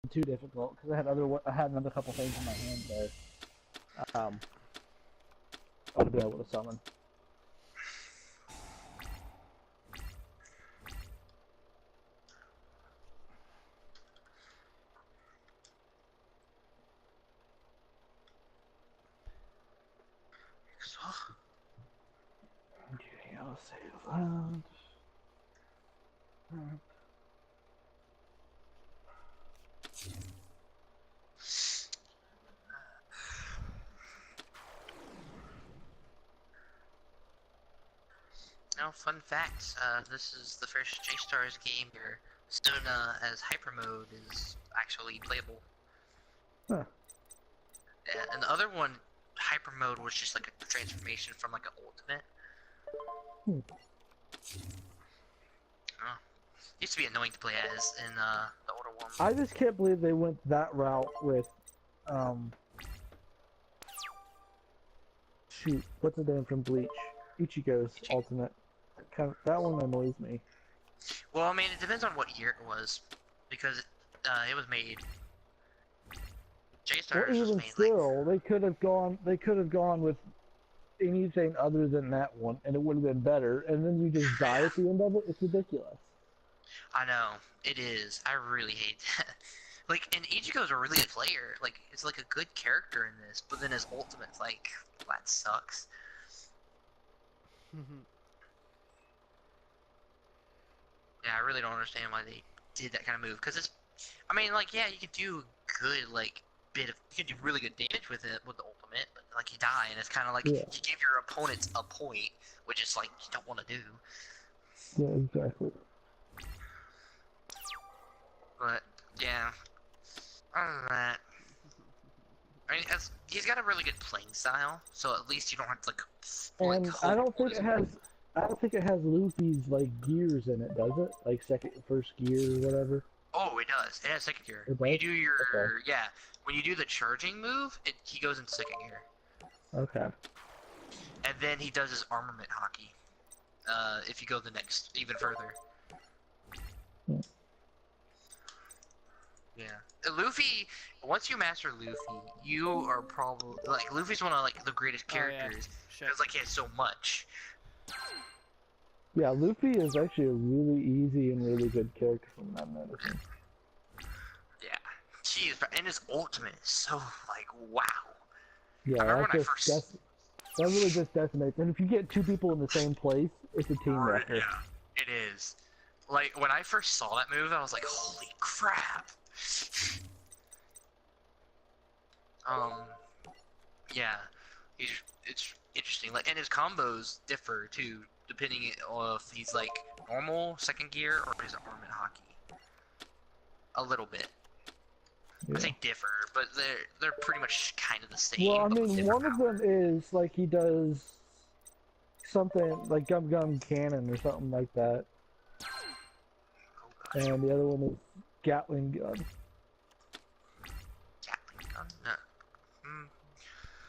too difficult because I had another couple things in my hand there. To be able to summon. Okay, I'll save that. Now, fun fact, this is the first J-Stars game where Sona as Hyper Mode is actually playable. Huh. Yeah, and the other one, Hyper Mode, was just like a transformation from like an Ultimate. Used to be annoying to play as in the older one. I just can't believe they went that route with, shoot, what's the name from Bleach? Ichigo's ultimate. That one annoys me. Well, I mean, it depends on what year it was, because it was made. J-Stars Well, was even made still, like. they could have gone with anything other than that one, and it would have been better. And then you just die at the end of it. It's ridiculous. I know it is. I really hate that. Like, and Ichigo's a really good player. Like, it's like a good character in this, but then his ultimate's like, that sucks. Yeah, I really don't understand why they did that kind of move. Cause it's, I mean, like, yeah, you could do good, like, you could do really good damage with it with the ultimate, but like you die, and it's kind of like Yeah. you give your opponents a point, which is like you don't want to do. Yeah, exactly. But yeah, other than that, I mean, he's got a really good playing style, so at least you don't have to like And hope I don't for think his it has. I don't think it has Luffy's like gears in it, does it? Like first gear or whatever. Oh, it does. It has second gear. It When you does? do your Okay. yeah, when you do the charging move, he goes into second gear, Okay. and then he does his armament hockey. If you go the next even further. Hmm. Yeah, Luffy. Once you master Luffy, you are probably like Luffy's one of like the greatest characters because like he has so much. Yeah, Luffy is actually a really easy and really good character from that medicine. Yeah, jeez, and his ultimate is so like wow. Yeah, I remember when I first. that really just decimates. And if you get two people in the same place, it's a team wrecker. Yeah, it is. Like when I first saw that move, I was like, holy crap. Yeah, it's interesting. Like, and his combos differ too, depending on if he's like normal second gear or his armament hockey. A little bit. Yeah. I say differ, but they're pretty much kind of the same. Well, I but mean, one of them is like he does something like Gum Cannon or something like that, oh, and the other one is Gatling Gun. Gatling gun? No.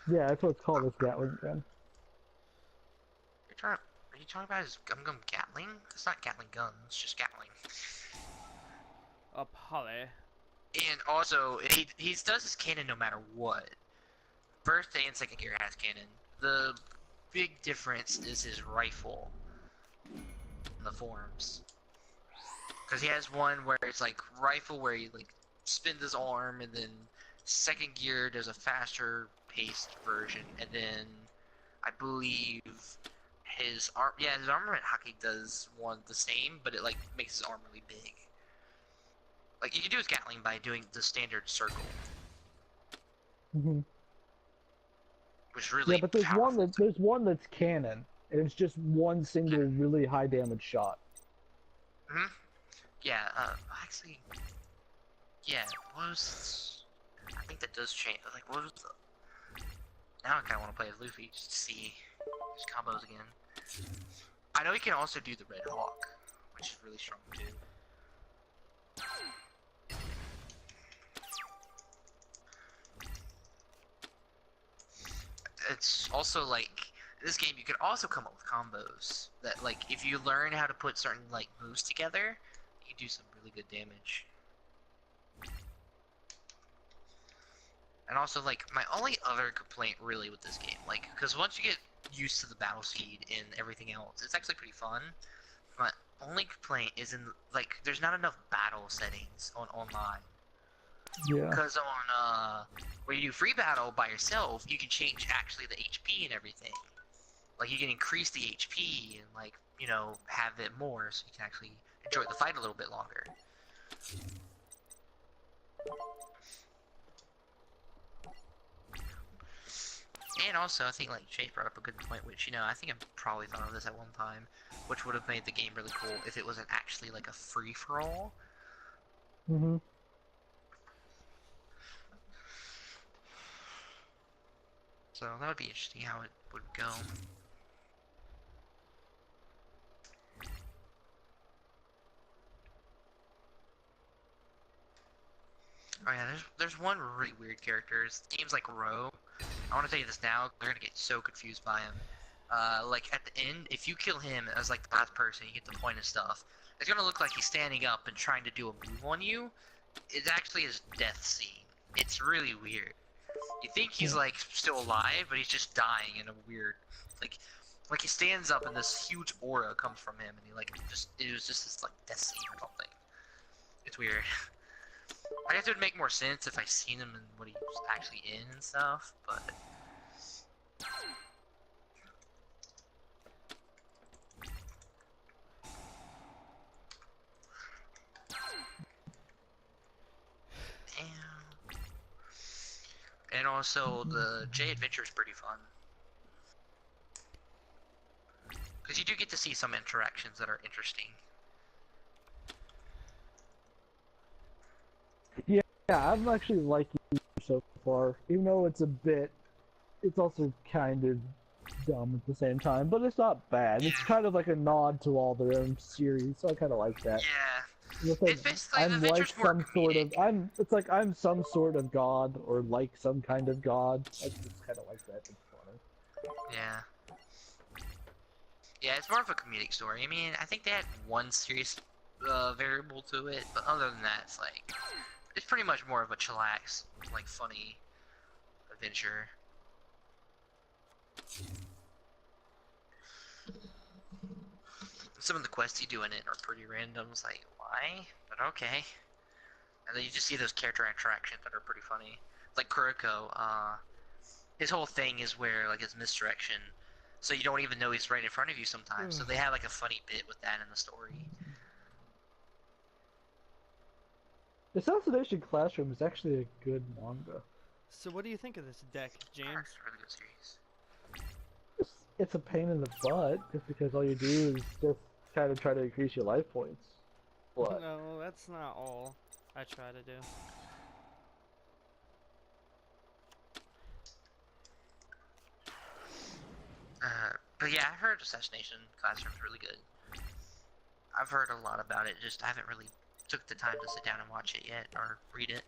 Yeah, that's what it's called. It's Gatling Gun. Are you talking about his Gum Gatling? It's not Gatling gun. It's just Gatling. Oh, Polly. And also, he does his cannon no matter what. First and second gear has cannon. The big difference is his rifle in the forms. Because he has one where it's like rifle where he like spins his arm, and then second gear does a faster paced version, and then I believe his armament hockey does one the same, but it like makes his arm really big. Like you can do his Gatling by doing the standard circle. Mm-hmm. Which really yeah, but there's one that's cannon, and it's just one single really high damage shot. Hmm. Yeah. Actually, yeah. What was? I think that does change. Like, what was the? Now I kind of want to play as Luffy just to see his combos again. I know he can also do the Red Hawk, which is really strong too. It's also like this game you can also come up with combos that like if you learn how to put certain like moves together, you can do some really good damage. And also, like, my only other complaint really with this game, like, because once you get used to the battle speed and everything else, it's actually pretty fun. My only complaint is in, like, there's not enough battle settings on online. Yeah. Because on, where you do free battle by yourself, you can change actually the HP and everything. Like, you can increase the HP and, like, you know, have it more so you can actually enjoy the fight a little bit longer. And also, I think, like, Chase brought up a good point, which, you know, I think I probably thought of this at one time, which would have made the game really cool if it wasn't actually, like, a free-for-all. Mhm. So that would be interesting how it would go. Oh yeah, there's one really weird character. His name's like Ro. I want to tell you this now. They're gonna get so confused by him. Like at the end, if you kill him as like the last person, you get the point and stuff. It's gonna look like he's standing up and trying to do a move on you. It's actually his death scene. It's really weird. You think he's like still alive, but he's just dying in a weird, like he stands up and this huge aura comes from him, and he like it was just this like death scene or something. It's weird. I guess it would make more sense if I seen him and what he was actually in and stuff, but damn. And also the J Adventure is pretty fun. Because you do get to see some interactions that are interesting. Yeah, I'm actually liking it so far, even though it's also kind of dumb at the same time, but it's not bad. It's kind of like a nod to all their own series, so I kind of like that. Yeah. The thing, It's basically, the I'm like adventure's more some sort of, comedic. it's like I'm some sort of god, or like some kind of god. I just kind of like that. It's funny. Yeah. Yeah, it's more of a comedic story. I mean, I think they had one serious variable to it, but other than that, it's pretty much more of a chillax, like funny adventure. Some of the quests you do in it are pretty random. It's like, why? But okay. And then you just see those character interactions that are pretty funny. Like Kuriko, his whole thing is where like his misdirection, so you don't even know he's right in front of you sometimes. So they have like a funny bit with that in the story. Assassination Classroom is actually a good manga. So what do you think of this deck, James? It's a really good series. It's a pain in the butt, just because all you do is just kind of try to increase your life points. But No, that's not all I try to do. But yeah, I've heard Assassination Classroom's really good. I've heard a lot about it, just I haven't really took the time to sit down and watch it yet, or read it.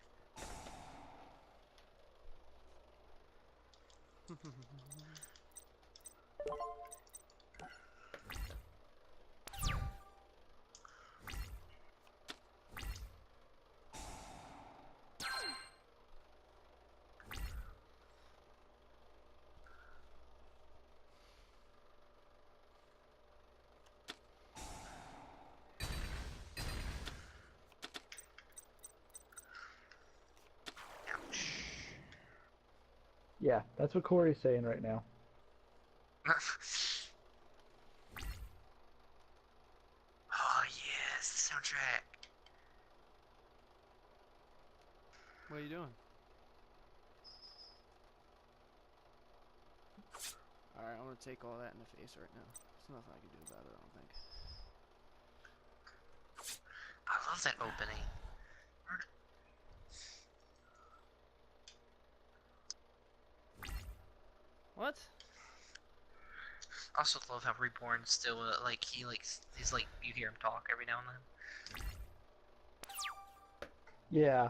Ouch. yeah, that's what Corey's saying right now. Oh yes, the soundtrack. What are you doing? Alright, I'm gonna take all that in the face right now. There's nothing I can do about it, I don't think. I love that opening. What? I also love how Reborn still like he's like you hear him talk every now and then. Yeah,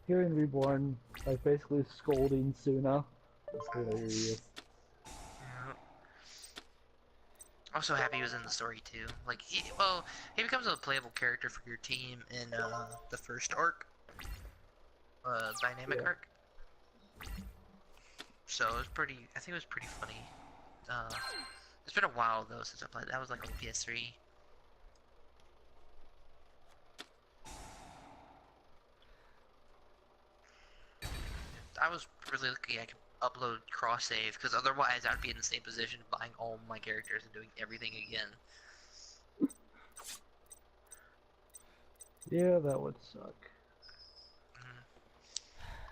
hearing Reborn, like basically scolding Suna, is hilarious. Yeah. I'm so happy he was in the story too. Like he becomes a playable character for your team in the first arc, dynamic Yeah. arc. So it was pretty. I think it was pretty funny. It's been a while though since I played. That was like on PS3. I was really lucky I could upload cross save because otherwise I'd be in the same position of buying all my characters and doing everything again. Yeah, that would suck.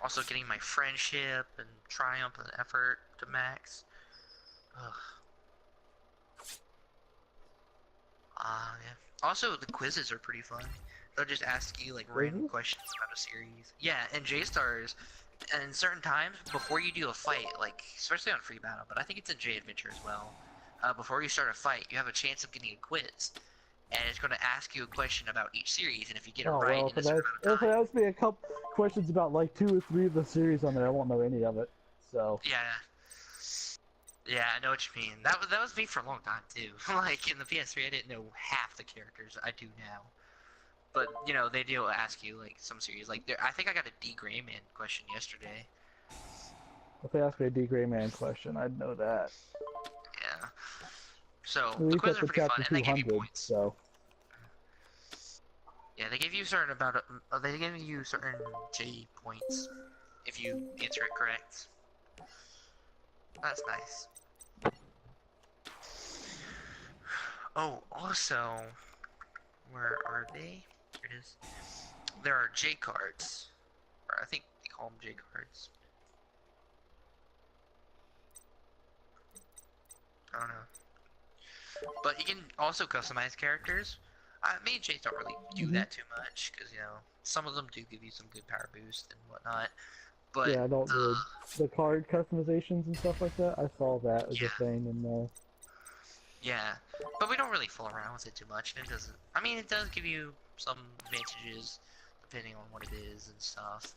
Also getting my friendship and triumph and effort to max. Ugh. Yeah. Also, the quizzes are pretty fun. They'll just ask you like random questions about a series. Yeah, and J-Stars, and certain times before you do a fight, like especially on Free Battle, but I think it's in J Adventure as well. Before you start a fight, you have a chance of getting a quiz, and it's going to ask you a question about each series, and if you get it right Well, in a certain amount of if it time, asks me a couple questions about like 2 or 3 of the series on there, I won't know any of it. So. yeah. Yeah, I know what you mean. That was me for a long time too. Like in the PS3, I didn't know half the characters. I do now. But you know, they do ask you like some series. Like I think I got a D Gray Man question yesterday. If they ask me a D Gray Man question, I'd know that. Yeah. So At the least quizzes at are the pretty fun, chapter and they give you 200. points. So. Yeah, they give you certain about they give you certain J points if you answer it correct. That's nice. Oh, also, where are they? Here it is. There are J cards, or I think they call them J cards. I don't know. But you can also customize characters. Me and Chase don't really do that too much, because, you know, some of them do give you some good power boost and whatnot. But Yeah, I don't do the card customizations and stuff like that. I saw that as a thing in there. Yeah, but we don't really fool around with it too much, and it doesn't. I mean, it does give you some advantages depending on what it is and stuff.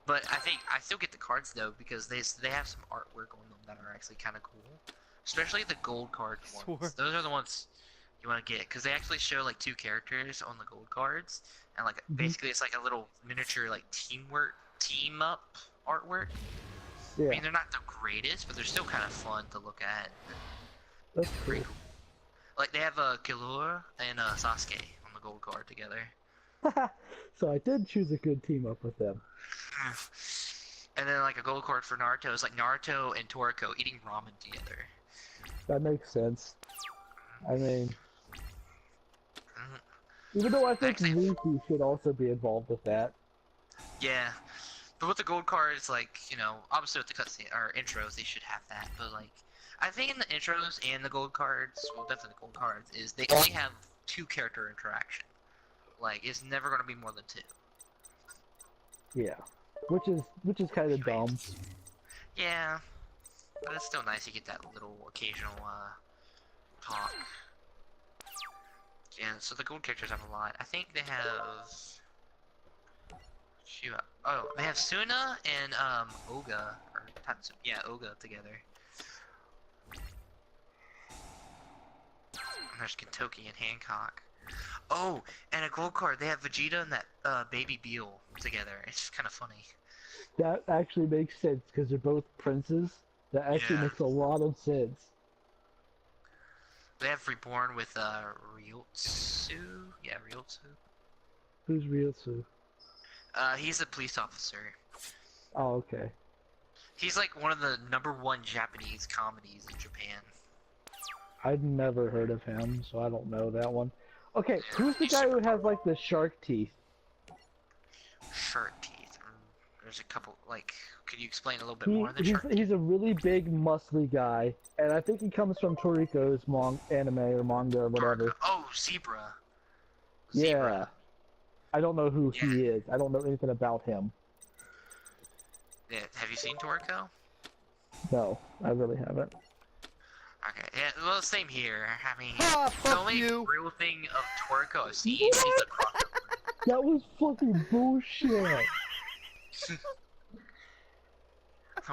But I think I still get the cards though because they have some artwork on them that are actually kind of cool, especially the gold card ones. Those are the ones you want to get because they actually show like 2 characters on the gold cards, and like basically it's like a little miniature like team up artwork. Yeah. I mean, they're not the greatest, but they're still kind of fun to look at. That's Pretty cool. cool. Like they have Killua and Sasuke on the gold card together. So I did choose a good team up with them. And then like a gold card for Naruto is like Naruto and Toriko eating ramen together. That makes sense. I mean, Mm-hmm. even though I think Luffy should also be involved with that. Yeah, but with the gold cards, like, you know, obviously with the cutscene or intros, they should have that. But like, I think in the intros and the gold cards, well, definitely the gold cards, is they only have 2 character interaction. Like, it's never gonna be more than 2. Yeah, which is kind of dumb. Yeah, but it's still nice to get that little occasional talk. Yeah, so the gold characters have a lot. I think they have. Oh, they have Suna and Oga, or Tatsu. Yeah, Oga together. And there's Kentoki and Hancock. Oh, and a gold card. They have Vegeta and that Baby Beal together. It's just kind of funny. That actually makes sense because they're both princes. That actually makes a lot of sense. They have Reborn with Ryotsu. Yeah, Ryotsu. Who's Ryotsu? He's a police officer. Oh, okay. He's like one of the #1 Japanese comedies in Japan. I've never heard of him, so I don't know that one. Okay, who's the guy who has like the shark teeth? Shark teeth. There's a couple. Like, could you explain a little bit more on the shark teeth? He's a really big, muscly guy, and I think he comes from Toriko's anime or manga or whatever. Oh, Zebra. Yeah. I don't know who he is. I don't know anything about him. Yeah. Have you seen Toriko? No, I really haven't. Okay. Yeah. Well, same here. I mean, Ha, the fuck only you. real thing of Toriko I've seen is the crocodile. That was fucking bullshit.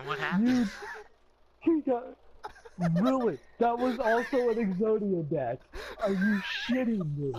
What happened? He got... Really? That was also an Exodia deck. Are you shitting me?